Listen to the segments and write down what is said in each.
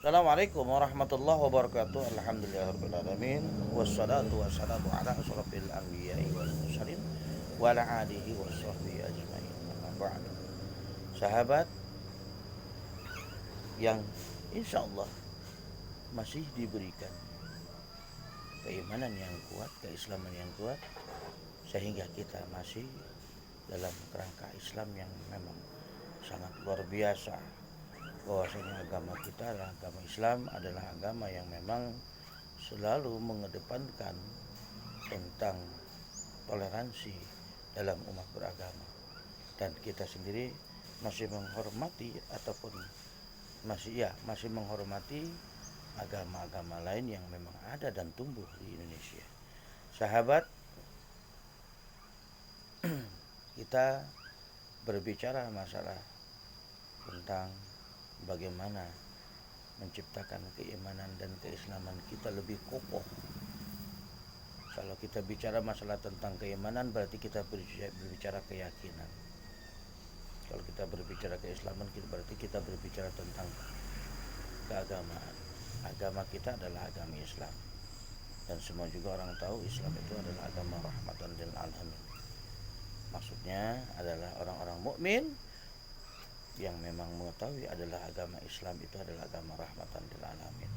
Assalamualaikum warahmatullahi wabarakatuh. Alhamdulillahirabbil alamin wassalatu wassalamu ala asyrofil anbiya'i wal mursalin wa ala alihi washabbihi ajmain. Amma ba'd. Sahabat yang insyaallah masih diberikan keimanan yang kuat, keislaman yang kuat, sehingga kita masih dalam kerangka Islam yang memang sangat luar biasa. Bahwasanya agama kita adalah agama Islam, adalah agama yang memang selalu mengedepankan tentang toleransi dalam umat beragama, dan kita sendiri masih menghormati ataupun masih menghormati agama-agama lain yang memang ada dan tumbuh di Indonesia. Sahabat, kita berbicara masalah tentang bagaimana menciptakan keimanan dan keislaman kita lebih kokoh. Kalau kita bicara masalah tentang keimanan, berarti kita berbicara keyakinan. Kalau kita berbicara keislaman, berarti kita berbicara tentang keagamaan. Agama kita adalah agama Islam, dan semua juga orang tahu Islam itu adalah agama rahmatan lil alamin. Maksudnya adalah orang-orang mukmin yang memang mengetahui adalah agama Islam itu adalah agama rahmatan lil alamin.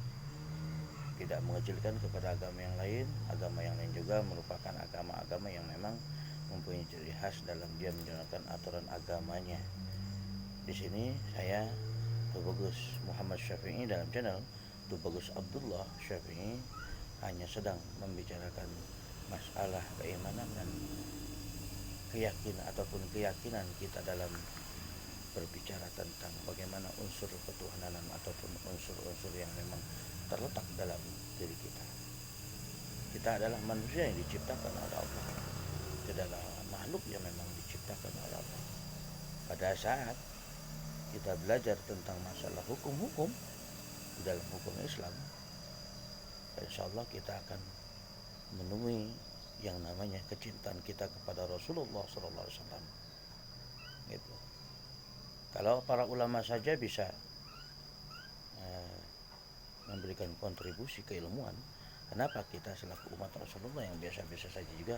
Tidak mengecilkan kepada agama yang lain. Agama yang lain juga merupakan agama-agama yang memang mempunyai ciri khas dalam dia menjalankan aturan agamanya. Di sini saya Tubagus Muhammad Syafi'i dalam channel Tubagus Abdullah Syafi'i hanya sedang membicarakan masalah keimanan dan keyakinan kita dalam berbicara tentang bagaimana unsur ketuhanan ataupun unsur-unsur yang memang terletak dalam diri kita. Kita adalah manusia yang diciptakan oleh Allah. Kita adalah makhluk yang memang diciptakan oleh Allah. Pada saat kita belajar tentang masalah hukum-hukum di dalam hukum Islam, insyaallah kita akan menemui yang namanya kecintaan kita kepada Rasulullah SAW. Gitu. Kalau para ulama saja bisa memberikan kontribusi keilmuan, kenapa kita selaku umat Rasulullah yang biasa-biasa saja juga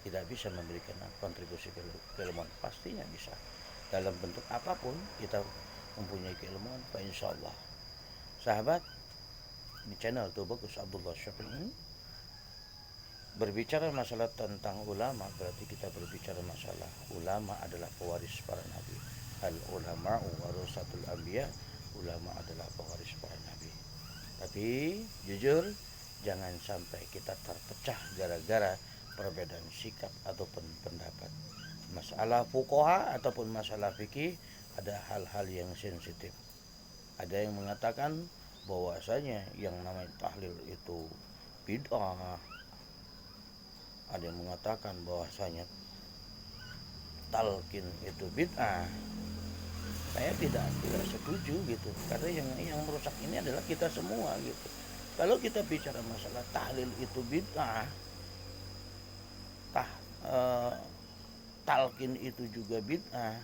tidak bisa memberikan kontribusi keilmuan? Pastinya bisa. Dalam bentuk apapun kita mempunyai keilmuan, insyaallah. Sahabat, di channel Tubagus Abdullah Syafi'i berbicara masalah tentang ulama, berarti kita berbicara masalah ulama adalah pewaris para nabi. Al ulama'u warasatul anbiya, ulama adalah pewaris para nabi. Tapi jujur, jangan sampai kita terpecah gara-gara perbedaan sikap ataupun pendapat. Masalah fuqaha ataupun masalah fikih ada hal-hal yang sensitif. Ada yang mengatakan bahwasanya yang namanya tahlil itu bid'ah. Ada yang mengatakan bahwasanya talqin itu bid'ah. Saya tidak setuju gitu, karena yang merusak ini adalah kita semua gitu. Kalau kita bicara masalah tahlil itu bid'ah, talqin itu juga bid'ah.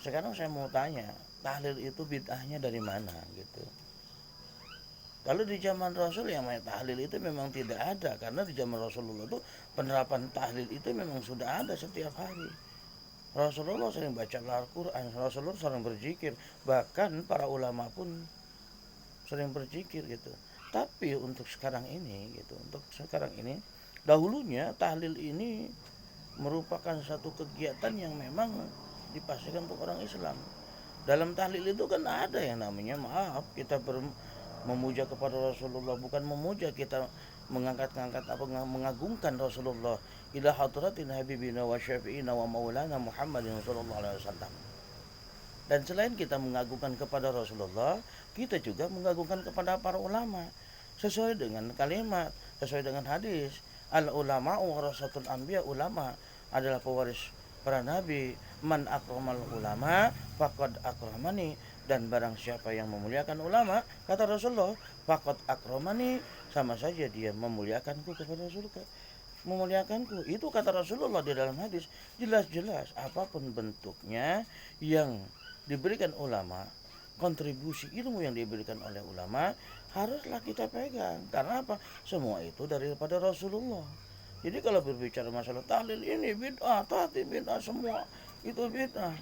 Sekarang saya mau tanya, tahlil itu bid'ahnya dari mana gitu? Kalau di zaman Rasul yang namanya tahlil itu memang tidak ada, karena di zaman Rasulullah itu penerapan tahlil itu memang sudah ada setiap hari. Rasulullah sering baca Al-Quran, Rasulullah sering berzikir, bahkan para ulama pun sering berzikir gitu. Tapi untuk sekarang ini dahulunya tahlil ini merupakan satu kegiatan yang memang dipastikan untuk orang Islam. Dalam tahlil itu kan ada yang namanya kita memuja kepada Rasulullah, bukan memuja, kita mengagungkan Rasulullah ila hadratin habibina wa syafi'ina wa maulana Muhammadin sallallahu alaihi wasallam. Dan selain kita mengagungkan kepada Rasulullah, kita juga mengagungkan kepada para ulama sesuai dengan kalimat, sesuai dengan hadis, al ulama warasatul anbiya, ulama adalah pewaris para nabi, man akramal ulama faqad akramani, dan barang siapa yang memuliakan ulama, kata Rasulullah, faqad akramani, sama saja dia memuliakanku kepada surga. Memuliakanku, itu kata Rasulullah di dalam hadis. Jelas-jelas apapun bentuknya yang diberikan ulama kontribusi ilmu yang diberikan oleh ulama haruslah kita pegang. Karena apa? Semua itu daripada Rasulullah. Jadi kalau berbicara masalah tahlil ini bid'ah, tahlil bid'ah, semua itu bid'ah.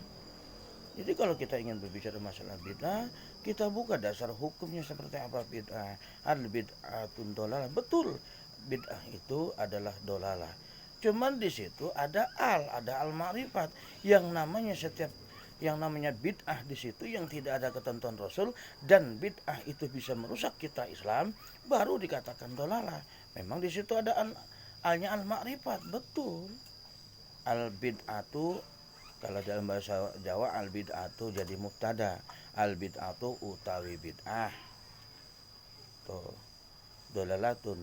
Jadi kalau kita ingin berbicara masalah bid'ah, kita buka dasar hukumnya seperti apa bid'ah. Al bid'atun dolalah. Betul, bid'ah itu adalah dolalah. Cuman di situ ada al ma'rifat. Yang namanya bid'ah di situ yang tidak ada ketentuan Rasul dan bid'ah itu bisa merusak kita Islam, baru dikatakan dolalah. Memang di situ ada alnya al ma'rifat, betul. Al bid'atu, kalau dalam bahasa Jawa al bid'atu jadi mubtada, al bid'atu utawi bid'ah. Tuh, dolalatun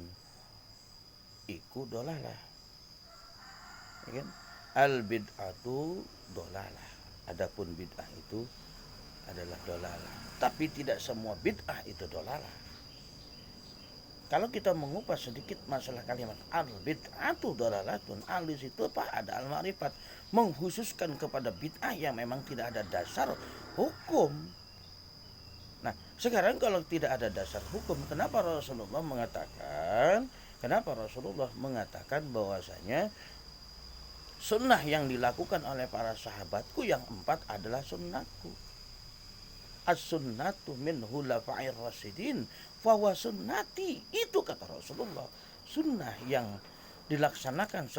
iku dolalah. Ya kan? Al bid'atu dolalah. Adapun bid'ah itu adalah dolalah. Tapi tidak semua bid'ah itu dolalah. Kalau kita mengupas sedikit masalah kalimat al bid'atu dolalatun, al di situ apa? Ada al ma'rifat, mengkhususkan kepada bid'ah yang memang tidak ada dasar hukum. Nah, sekarang kalau tidak ada dasar hukum, kenapa Rasulullah mengatakan bahwasanya sunnah yang dilakukan oleh para sahabatku yang 4 adalah sunnahku. As-sunnatu min hulafa'ir rasyidin fahuwa sunnati. Itu kata Rasulullah. Sunnah yang dilaksanakan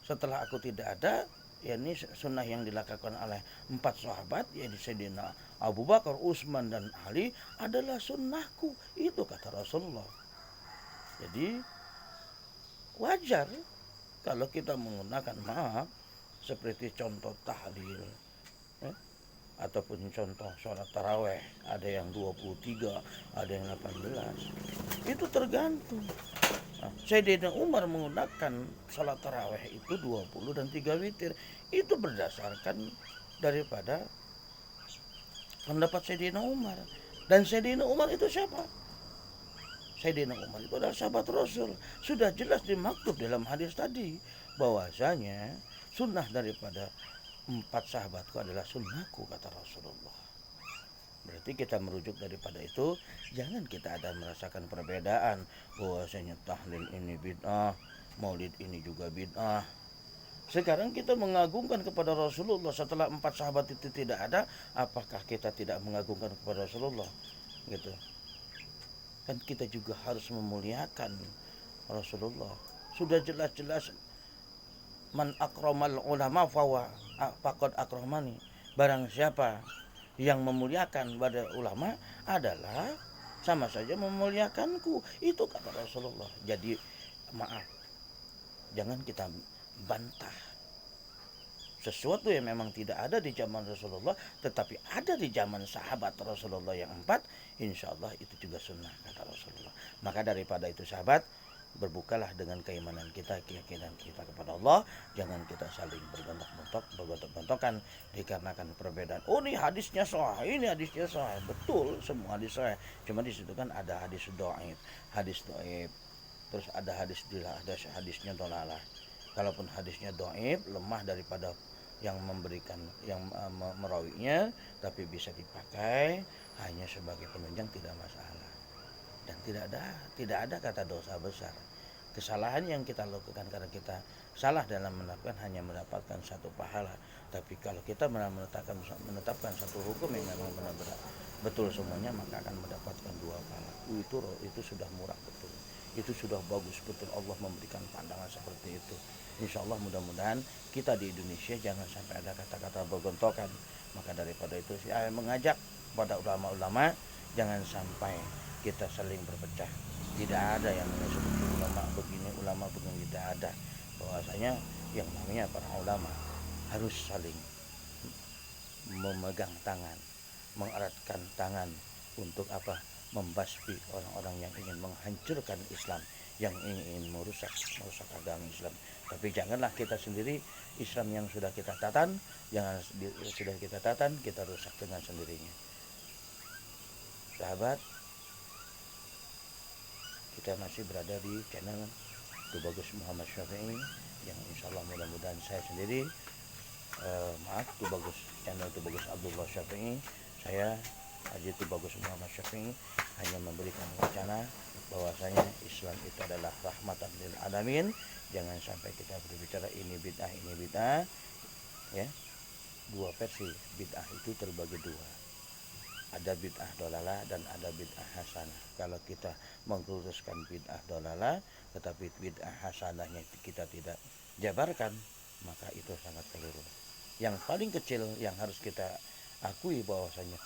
setelah aku tidak ada, yakni sunnah yang dilakukan oleh 4 sahabat, yaitu Sayyidina Abu Bakar, Utsman dan Ali, adalah sunnahku. Itu kata Rasulullah. Jadi wajar kalau kita menggunakan seperti contoh tahlil, ataupun contoh sholat taraweh, ada yang 23, ada yang 18, itu tergantung. Sayyidina Umar menggunakan sholat taraweh itu 20 dan 3 witir, itu berdasarkan daripada pendapat Sayyidina Umar. Dan Sayyidina Umar itu siapa? Sayyidina Umar itu adalah sahabat Rasul. Sudah jelas dimaktub dalam hadis tadi bahwasanya sunnah daripada 4 sahabatku adalah sunnahku, kata Rasulullah. Berarti kita merujuk daripada itu, jangan kita ada merasakan perbedaan bahwasanya tahlil ini bid'ah, maulid ini juga bid'ah. Sekarang kita mengagungkan kepada Rasulullah setelah 4 sahabat itu tidak ada, apakah kita tidak mengagungkan kepada Rasulullah? Gitu. Kan kita juga harus memuliakan Rasulullah. Sudah jelas-jelas man akramal ulama faqad akramani. Barang siapa yang memuliakan pada ulama adalah sama saja memuliakanku. Itu kata Rasulullah. Jadi maaf, jangan kita bantah sesuatu yang memang tidak ada di zaman Rasulullah, tetapi ada di zaman sahabat Rasulullah yang 4, insya Allah itu juga sunnah, kata Rasulullah. Maka daripada itu sahabat, berbukalah dengan keimanan kita, keyakinan kita kepada Allah. Jangan kita saling bergontok-gontokan dikarenakan perbedaan. Oh, ini hadisnya sahih, ini hadisnya sahih. Betul, semua hadis sahih. Cuma di situ kan ada hadis dhaif, terus ada hadisnya dhalalah. Kalaupun hadisnya dhaif, lemah daripada yang merawinya, tapi bisa dipakai hanya sebagai penunjang, tidak masalah. Dan tidak ada kata dosa besar. Kesalahan yang kita lakukan karena kita salah dalam menerapkan hanya mendapatkan 1 pahala. Tapi kalau kita menetapkan satu hukum yang memang benar-benar betul semuanya, maka akan mendapatkan 2 pahala. Itu sudah murah betul. Itu sudah bagus betul, Allah memberikan pandangan seperti itu. Insya Allah mudah-mudahan kita di Indonesia jangan sampai ada kata-kata bergontokan. Maka daripada itu saya mengajak kepada ulama-ulama, jangan sampai kita saling berpecah. Tidak ada yang namanya ulama begini, tidak ada. Bahwasanya yang namanya para ulama harus saling memegang tangan, mengeratkan tangan untuk apa? Membasmi orang-orang yang ingin menghancurkan Islam, yang ingin merusak agama Islam. Tapi janganlah kita sendiri, Islam yang sudah kita tatan, kita rusak dengan sendirinya. Sahabat, kita masih berada di channel Tubagus Muhammad Syafi'i, yang insya Allah mudah-mudahan saya sendiri, channel Tubagus Abdullah Syafi'i, saya Haji itu bagus Muhammad Syafi'i hanya memberikan wacana bahwasanya Islam itu adalah rahmatan lil alamin. Jangan sampai kita berbicara ini bid'ah, ya. Dua versi bid'ah itu terbagi dua. Ada bid'ah dolalah dan ada bid'ah hasanah. Kalau kita meluruskan bid'ah dolalah tetapi bid'ah hasanahnya kita tidak jabarkan, maka itu sangat keliru. Yang paling kecil yang harus kita akui bahwasanya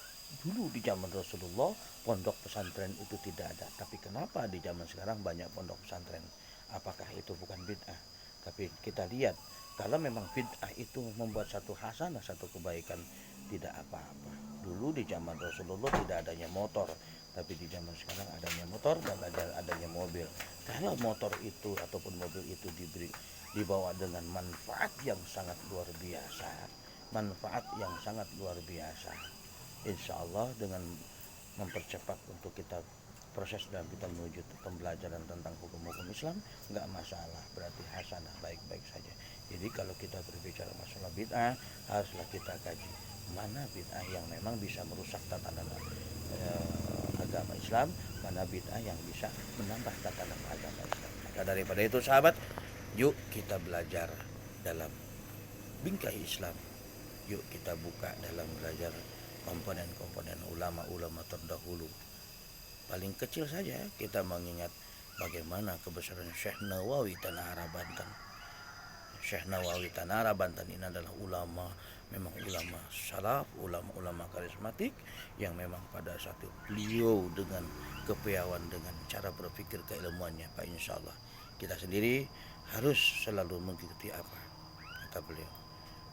dulu di zaman Rasulullah pondok pesantren itu tidak ada. Tapi kenapa di zaman sekarang banyak pondok pesantren? Apakah itu bukan bid'ah? Tapi kita lihat, kalau memang bid'ah itu membuat satu hasanah, satu kebaikan, tidak apa-apa. Dulu di zaman Rasulullah tidak adanya motor, tapi di zaman sekarang adanya motor dan adanya mobil. Kalau motor itu ataupun mobil itu dibawa dengan manfaat yang sangat luar biasa, insya Allah dengan mempercepat untuk kita proses dalam kita menuju pembelajaran tentang hukum-hukum Islam, nggak masalah, berarti hasanah, baik-baik saja. Jadi kalau kita berbicara masalah bid'ah, haruslah kita kaji mana bid'ah yang memang bisa merusak tatanan agama Islam, mana bid'ah yang bisa menambah tatanan agama Islam. Maka daripada itu sahabat, yuk kita belajar dalam bingkai Islam. Yuk kita buka dalam belajar komponen-komponen ulama-ulama terdahulu. Paling kecil saja kita mengingat bagaimana kebesaran Syekh Nawawi Tanahara Banten. Syekh Nawawi Tanahara Banten ini adalah ulama, memang ulama salaf, ulama karismatik yang memang pada saat itu beliau dengan kepiawaian, dengan cara berpikir keilmuannya, Pak, insya Allah kita sendiri harus selalu mengikuti apa kata beliau.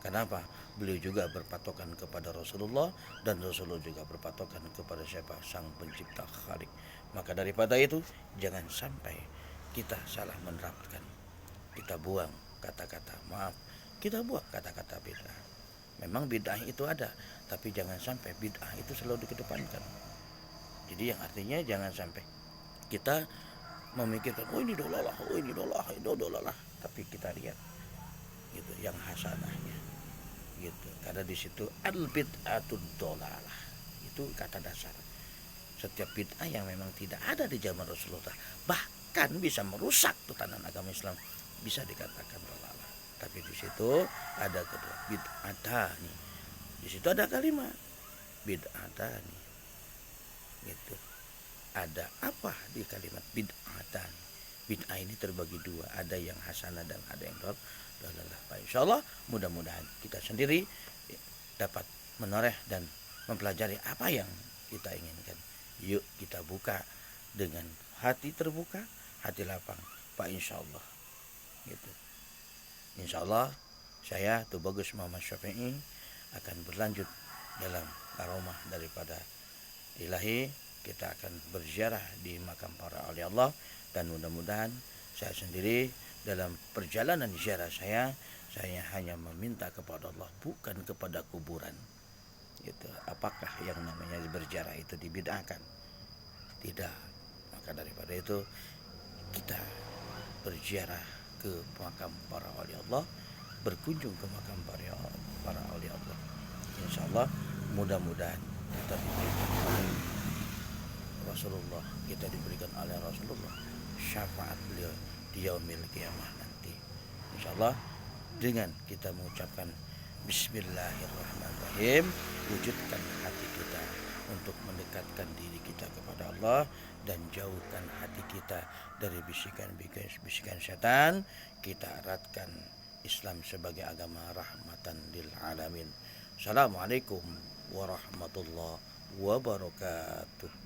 Kenapa? Beliau juga berpatokan kepada Rasulullah dan Rasulullah juga berpatokan kepada siapa? Sang pencipta Khalik. Maka daripada itu jangan sampai kita salah menerapkan. Kita buang kata-kata bid'ah. Memang bid'ah itu ada, tapi jangan sampai bid'ah itu selalu dikedepankan. Jadi yang artinya jangan sampai kita memikirkan ini dolalah, tapi kita lihat gitu yang hasanahnya. Gitu. Karena di situ al bid'atud dolalah. Itu kata dasar. Setiap bid'ah yang memang tidak ada di zaman Rasulullah, bahkan bisa merusak tatanan agama Islam, bisa dikatakan dolalah. Tapi di situ ada kedua bid'atani. Di situ ada kalimat bid'atani. Gitu. Ada apa di kalimat bid'atani? Bid'ah ini terbagi dua, ada yang hasanah dan ada yang dolalah. Insya Allah mudah-mudahan kita sendiri dapat menoreh dan mempelajari apa yang kita inginkan. Yuk kita buka dengan hati terbuka, hati lapang, Pak, insya Allah. Gitu. Insya Allah saya Tubagus Muhammad Syafi'i akan berlanjut dalam aromah daripada ilahi. Kita akan berziarah di makam para awliya Allah dan mudah-mudahan saya sendiri dalam perjalanan ziarah saya hanya meminta kepada Allah, bukan kepada kuburan. Gitu. Apakah yang namanya berziarah itu dibid'ahkan? Tidak. Maka daripada itu kita berziarah ke makam para wali Allah, berkunjung ke makam para wali Allah. Insya Allah mudah-mudahan kita diberikan oleh Rasulullah, kita diberikan oleh Rasulullah syafaat beliau di yaumil qiyamah nanti. Insya Allah dengan kita mengucapkan Bismillahirrahmanirrahim, wujudkan hati kita untuk mendekatkan diri kita kepada Allah dan jauhkan hati kita dari bisikan setan. Kita eratkan Islam sebagai agama rahmatan lil alamin. Assalamualaikum warahmatullahi wabarakatuh.